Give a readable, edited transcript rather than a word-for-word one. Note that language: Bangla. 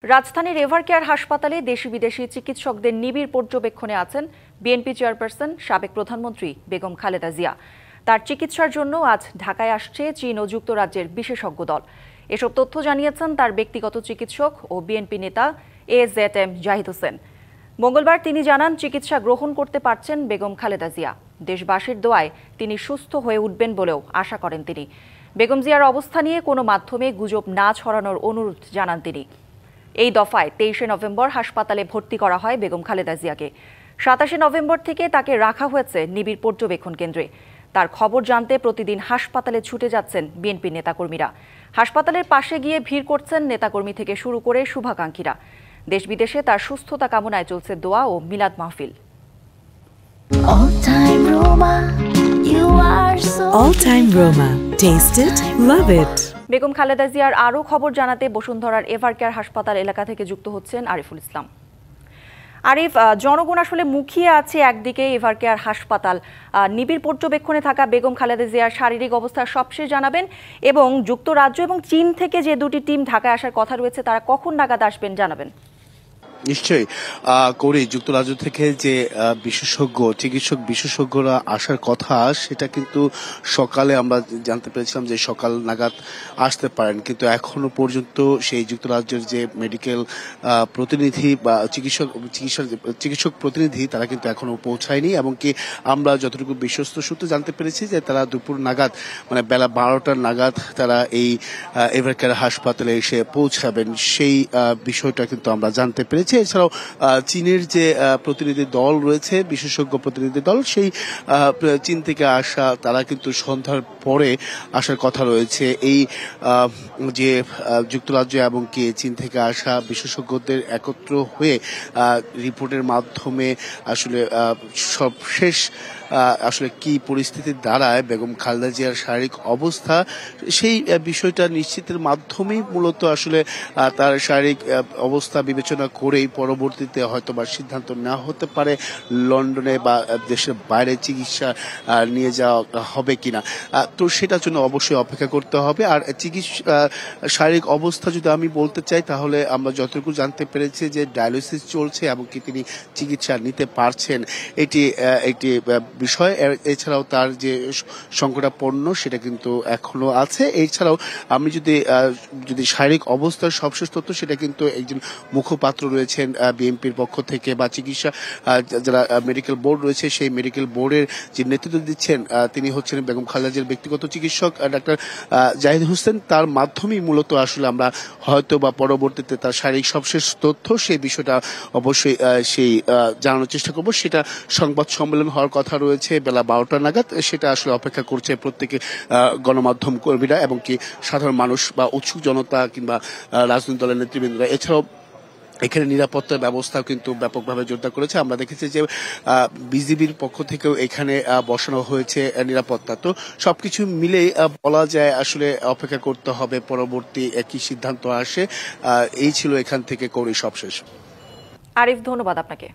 রাজধানীর এভারকেয়ার হাসপাতালে দেশি বিদেশি চিকিৎসকদের নিবিড় পর্যবেক্ষণে আছেন বিএনপি চেয়ারপারসন সাবেক প্রধানমন্ত্রী বেগম খালেদা জিয়া। তার চিকিৎসার জন্য আজ ঢাকায় আসছে চীন ও যুক্তরাজ্যের বিশেষজ্ঞ দল। এসব তথ্য জানিয়েছেন তার ব্যক্তিগত চিকিৎসক ও বিএনপি নেতা এজেডএম জাহিদ হোসেন। মঙ্গলবার তিনি জানান, চিকিৎসা গ্রহণ করতে পারছেন বেগম খালেদা জিয়া। দেশবাসীর দোয়ায় তিনি সুস্থ হয়ে উঠবেন বলেও আশা করেন তিনি। বেগম জিয়ার অবস্থা নিয়ে কোনো মাধ্যমে গুজব না ছড়ানোর অনুরোধ জানান তিনি। এই দফায় 23শে নভেম্বর হাসপাতালে ভর্তি করা হয় বেগম খালেদা জিয়াকে। 27শে নভেম্বর থেকে তাকে রাখা হয়েছে নিবিড় পর্যবেক্ষণ কেন্দ্রে। তার খবর জানতে প্রতিদিন হাসপাতালে ছুটে যাচ্ছেন বিএনপি নেতাকর্মীরা। হাসপাতালের পাশে গিয়ে ভিড় করছেন নেতাকর্মী থেকে শুরু করে শুভাকাঙ্ক্ষীরা। দেশ বিদেশে তার সুস্থতা কামনায় চলছে দোয়া ও মিলাদ মাহফিল। All time Roma. Taste it, love it. Begum Khaleda জিয়ার আরও খবর জানাতে বসুন্ধরার এভারকেয়ার হাসপাতাল এলাকা থেকে যুক্ত হচ্ছেন আরিফুল ইসলাম। আরিফ, জনগণ আসলে মুখিয়ে আছে একদিকে এভারকেয়ার হাসপাতাল, নিবিড় পর্যবেক্ষণে থাকা বেগম খালেদা জিয়ার শারীরিক অবস্থা সবশেষ জানাবেন, এবং যুক্তরাজ্য এবং চীন থেকে যে দুটি টিম ঢাকায় আসার কথা রয়েছে তারা কখন নাগাদ আসবেন জানাবেন। নিশ্চয়ই করি। যুক্তরাজ্য থেকে যে চিকিৎসক বিশেষজ্ঞরা আসার কথা, সেটা কিন্তু সকালে আমরা জানতে পেরেছিলাম যে সকাল নাগাদ আসতে পারেন, কিন্তু এখনো পর্যন্ত সেই যুক্তরাজ্যের যে মেডিকেল প্রতিনিধি বা চিকিৎসক প্রতিনিধি তারা কিন্তু এখনো পৌঁছায়নি। এমনকি আমরা যতটুকু বিশ্বস্ত সূত্রে জানতে পেরেছি যে তারা দুপুর নাগাদ, মানে বেলা 12টার নাগাদ তারা এই এভারকেয়ার হাসপাতালে এসে পৌঁছাবেন, সেই বিষয়টা কিন্তু আমরা জানতে পেরেছি। এছাড়াও চীনের যে প্রতিনিধি দল রয়েছে, বিশেষজ্ঞ প্রতিনিধি দল, সেই চীন থেকে আসা তারা কিন্তু সন্ধ্যার পরে আসার কথা রয়েছে। এই যে যুক্তরাজ্য এবং কি চীন থেকে আসা বিশেষজ্ঞদের একত্র হয়ে রিপোর্টের মাধ্যমে আসলে সবশেষ আসলে কি পরিস্থিতি দাঁড়ায় বেগম খালেদা জিয়ার শারীরিক অবস্থা, সেই বিষয়টা নিশ্চিতের মাধ্যমেই মূলত আসলে তার শারীরিক অবস্থা বিবেচনা করেই পরবর্তীতে হয়তো বা সিদ্ধান্ত নেওয়া হতে পারে লন্ডনে বা দেশের বাইরে চিকিৎসা নিয়ে যাওয়া হবে কিনা। তো সেটার জন্য অবশ্যই অপেক্ষা করতে হবে। আর শারীরিক অবস্থা যদি আমি বলতে চাই, তাহলে আমরা যতটুকু জানতে পেরেছি যে ডায়ালিসিস চলছে এবং কি তিনি চিকিৎসা নিতে পারছেন, এটি একটি বিষয়। এছাড়াও তার যে সংকটাপন্ন সেটা কিন্তু এখনো আছে। এছাড়াও আমি যদি শারীরিক অবস্থার সবশেষ তথ্য, সেটা কিন্তু একজন মুখপাত্র রয়েছেন বিএনপির পক্ষ থেকে বা চিকিৎসা যারা মেডিকেল বোর্ড রয়েছে, সেই মেডিকেল বোর্ডের যে নেতৃত্ব দিচ্ছেন তিনি হচ্ছেন বেগম খালেদা জিয়ার ব্যক্তিগত চিকিৎসক ডাক্তার জাহিদ হোসেন। তার মাধ্যমেই মূলত আসলে আমরা হয়তো বা পরবর্তীতে তার শারীরিক সবশেষ তথ্য, সেই বিষয়টা অবশ্যই সেই জানানোর চেষ্টা করব। সেটা সংবাদ সম্মেলন হওয়ার কথা রয়েছে বেলা 12টা নাগাদ। সেটা আসলে অপেক্ষা করছে প্রত্যেকে, গণমাধ্যম কর্মীরা এবং কি সাধারণ মানুষ বা উৎসুক জনতা কিংবা রাজনৈতিক দলের নেতৃবৃন্দরা। এছাড়াও এখানে নিরাপত্তার ব্যবস্থাও কিন্তু ব্যাপকভাবে জোরদার করেছে। আমরা দেখেছি যে বিজিবির পক্ষ থেকেও এখানে বসানো হয়েছে নিরাপত্তা। তো সবকিছু মিলেই বলা যায় আসলে অপেক্ষা করতে হবে পরবর্তী কি সিদ্ধান্ত আসে। এই ছিল এখান থেকে করি সবশেষ। আরিফ, ধন্যবাদ আপনাকে।